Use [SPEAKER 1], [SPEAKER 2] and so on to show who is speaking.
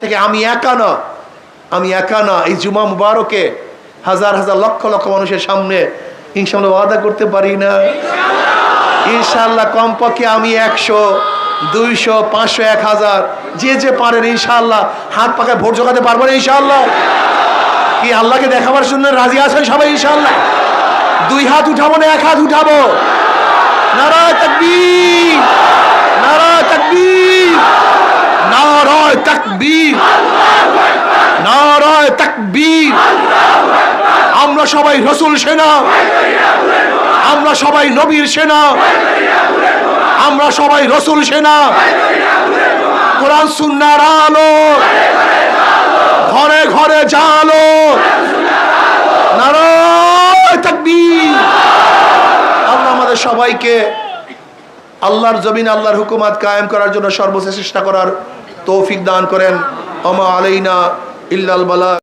[SPEAKER 1] থেকে আমি একা না এই জুমা মুবারকে হাজার হাজার লক্ষ লক্ষ মানুষের সামনে ইনশাআল্লাহ ওয়াদা করতে পারি না ইনশাআল্লাহ কমপক্ষে আমি 100 200 500 1000 যে পারেন ইনশাআল্লাহ হাত পাকায় ভোট জোগাতে পারবো না ইনশাআল্লাহ। কি আল্লাহকে দেখাবার জন্য রাজি আছেন সবাই ইনশাআল্লাহ? 2 হাত উঠাবো না 1 হাত উঠাবো? নারায়ে তাকবীর, নারায়ে তাকবীর, নারায়ে তাকবীর, নারায়ে তাকবীর। আমরা সবাই রাসূল সেনা, আমরা সবাই নবীর সেনা, আমরা সবাই রাসূল সেনা। কোরআন সুন্নাহর আলো ঘরে ঘরে জালো। নারায়ে তাকবীর। আল্লাহ আমাদের সবাইকে আল্লাহর জমিন আল্লাহর হুকুমত কায়েম করার জন্য সর্বোচ্চ চেষ্টা করার তৌফিক দান করেন। ওমা আলাইনা ইল্লাল বালাগ।